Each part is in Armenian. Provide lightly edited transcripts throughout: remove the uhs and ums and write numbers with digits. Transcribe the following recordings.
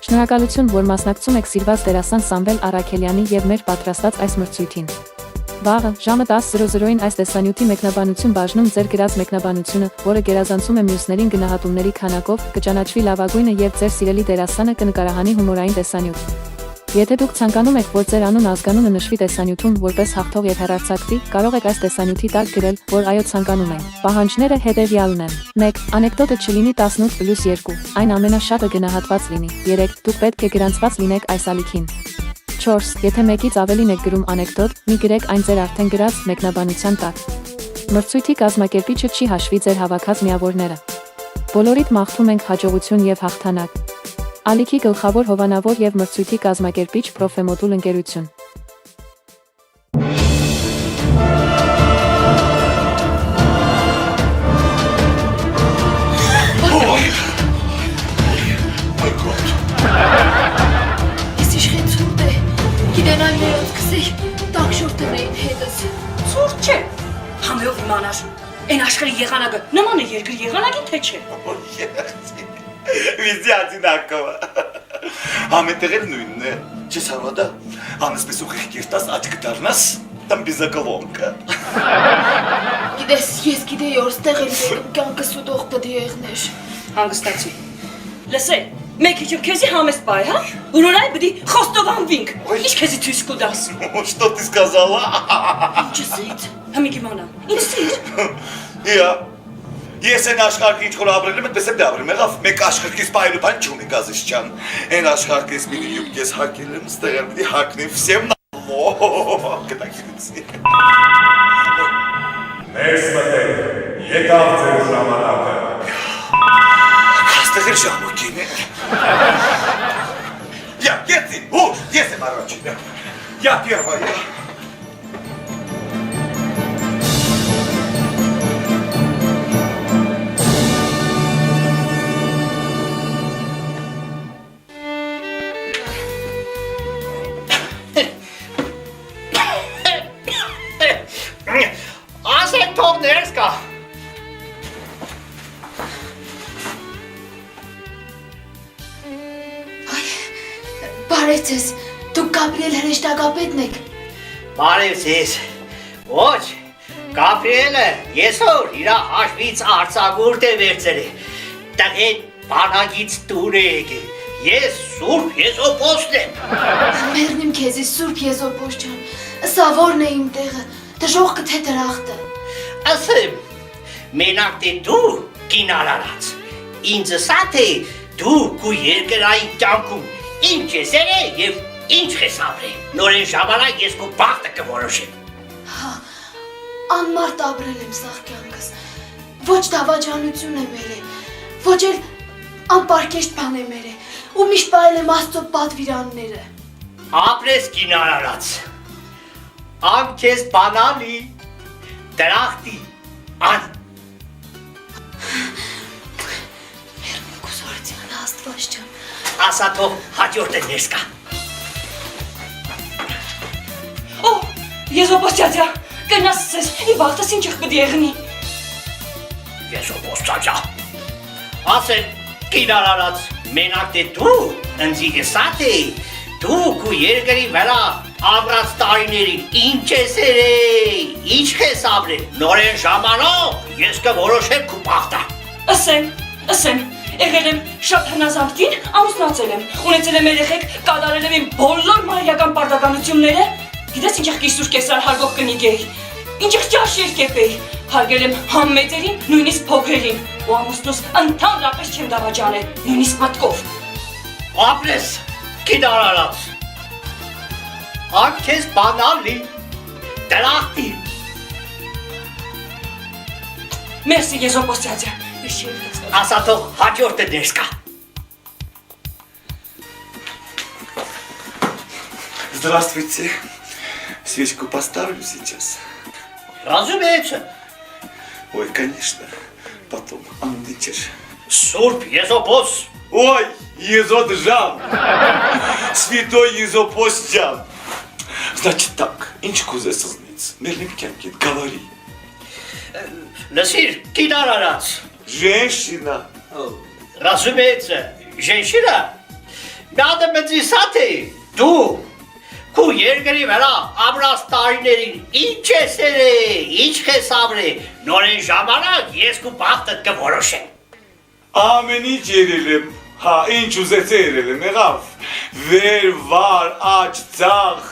Շնորհակալություն, որ մասնակցում եք սիրված դերասան Սամվել Առաքելյանի եւ մեր պատրաստած այս մրցույթին։ Վաղը ժամը 10:00-ին այս տեսանյութի մեկնաբանություն բաժնում ձեր գրած մեկնաբանությունը, որը գերազանցում է մյուսներին գնահատումների քանակով, կճանաչվի լավագույնը եւ ձեր սիրելի դերասանը կնկարահանի հումորային տեսանյութ։ Եթե դուք ցանկանում եք, որ ձեր անուն-ազգանունը նշվի տեսանյութում որպես հաղթող եւ հեռարձակվի, կարող եք այս տեսանյութի տակ գրել, որ այո ցանկանում եք։ Պահանջները հետեւյալն են. 1. Անեկդոտը չլինի 18+2, այն ամենաշատը գնահատված լինի։ 3. Դուք պետք է գրանցված լինեք այս ալիքին։ 4. Եթե մեկից ավելին եք գրում անեկդոտ, մի գրեք այն ձեր արդեն գրած մեկնաբանության տակ։ Մրցույթի կազմակերպիչը չի հաշվի ձեր հավաքած միավորները։ Բոլորիդ մաղթում ենք հաջողություն եւ հաղթանակ։ Ալիքի գլխավոր հովանավոր եւ մրցույթի կազմակերպիչ Պրոֆեմոդուլ ընկերություն։ Համեով իմանար, են աշխարհի եղանակը նման է երկրի եղանակին, թե չէ։ Վիզի одинаково։ Համետեղել նույնն է, չես հավատա, անսպես ուղիղ կերտած աչք դառնաս, там բիզակալոնկա։ Գիտես, ես գիտեի, որ ստեղ եմ եկում կյանքս ուտող պտի եղներ։ Հանգստացի։ Լսե, մեկ իջում քեզի համեստ բայ, հա? Ուրորայ բդի խոստովանվինք, ինչ քեզի թույս կուդաս։ Что ты сказала? Ինչս էից, համիկ իմանամ, ինչ սիր։ Իա, ես են աշխարհի ինչ որ ապրել եմ, այդպես եմ դավրում եղավ, մեկ աշխարհից պայելու բան չունի գազիշչան։ Են աշխարհից մի յուբկես հակել եմ, ստեղ եմ դի հակնի всем նամո։ Կտակիցի։ Ներս մտեք, եկավ ձեր ժամանակը։ Աստղեր ժամուկին է։ Я, եծի, ուր, ես եմ առաջինը։ Я первая։ Ասեք թող ներս կա։ Բարև ձեզ, դուք Գաբրիել հրեշտակապետն եք։ Բարև ձեզ։ Ոչ, Գաբրիելը եսօր իր հաշվից արձակուրդ է վերցրել։ Տղեն բանակից դուր է եկել։ Ես Սուրբ Եզոպոսն եմ։ Մերնիմ քեզի Սուրբ Եզոպոս ջան, սա որն է իմ տեղը, դժողքը թե դրախտը։ Ասեմ, մենակ թե դու կինարարած, ինձ սա թե դու կու երկրային կյանքում ինչ ես երել և ինչ ես ապրել, նորեն ժամանակ ես կու բախտը կորոշեմ։ Հա, անմարդ ապրել եմ սաղ կյանքս, ոչ դավաճանություն եմ երել, ոչ էլ անպարկեշտ բան եմ երել, ու միշտ պահել եմ Աստծո պատվիրանները։ Ապրես կինարարած, ան քեզ բանալի, դրախտի, ան։ Մերնիմ կուսորության Աստված ջան։ Ասա թող հաջորդը ներս կա։ Օ, Եզոպոս ջաջա, կնաս սես, ի վաղտս ինչեղ պդի եղնի։ Եզոպոս ջաջա։ Ասեմ, կինարարած, մենակ թե դու ընձի եսատ է, դու կու երկրի վրա ապրած տարիներին ինչ ես երել, ինչ ես ապրել, նորեն ժամանակ ես կորոշեմ քու բախտը։ Ասեմ, եղել եմ շատ հնազանդքին, ամուսնացել եմ, ունեցել եմ երեխեք, կատարել եմ իմ բոլոր մարիական պարտականությունները, գիտես ինչեղ կիսուր կեսար հարգող կնիկ էի, ինչեղ ճաշ երկեպ էի, հարգել եմ համ մեծերին, նույնիսկ փոքրերին, ու ամուսնուս ընդհանրապես չեմ դավաճանել, նույնիսկ մտքով։ Ապրես, կինարարած, ան քեզ բանալի, դրախտի։ Մերսի Եզոպոս ջաջա, ես չեմ կծվել։ Ասա թող հաջորդը ներս կա։ Здравствуйте. Свечку поставлю сейчас. Разумеется. Ой, конечно. Потом. А ну тычешь. Сурп Езопос. Ой, Езоджан. Святой Езопосджан. Значит так, инчку засозниц. Мерлипкянкин, говори. Լսիր, կինար արած։ Женщина. Разумеется, женщина. Մյադը մծիսատ է, դու քու երկրի վրա ամրած տարիներին ինչ ես երել, ինչ ես ապրել, նորեն ժամանակ ես քու բախտդ կորոշեմ։ Ամեն ինչ երել եմ, հա, ինչ ուզեցի երել եմ, եղավ, վեր, վար, աջ, ծաղ,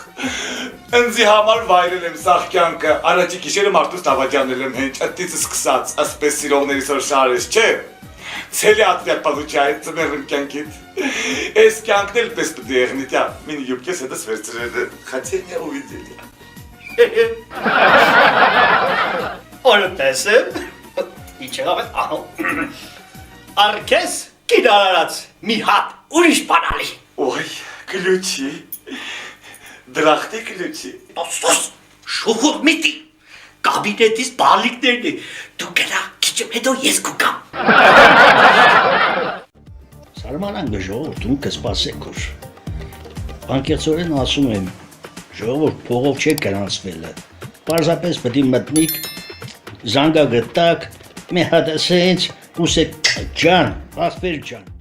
ընձի համար վայրել եմ սաղ կյանքը, առաջի կիշերը մարդուց նավաջանել եմ հենց, ատից սկսած, ասպես սիրողների սոր շարես, չէ, ցելի ատրյակ պալուչայ, ծմեղն կյանքիտ, ես կյանքն էլ պես պտի եղնի, տյա, մինի յուբկես հետս վերցրել է, խացին է ուվիդել, Օրը տեսեմ, ինչ եղավ է, ահո, արկես կինարարած մի հատ ուրիշ բանալի։ Ոյ, կլուչի, դրախտի կլուչի, Ոս, շուխուր միտի, կաբինետիս բալիկներն է, դու գնա քիչմ հետո ես կուկամ։ Սարմանան ժողովրդում կսպասեք ուր։ Անկեղծորեն ասում եմ, ժողովուրդ փողով չեք գրանցվելը։ Պարզապես պետք է մտնիկ, զանգա գտակ, մի հատ ասենց, ուսեք ջան, ասպեր ջան։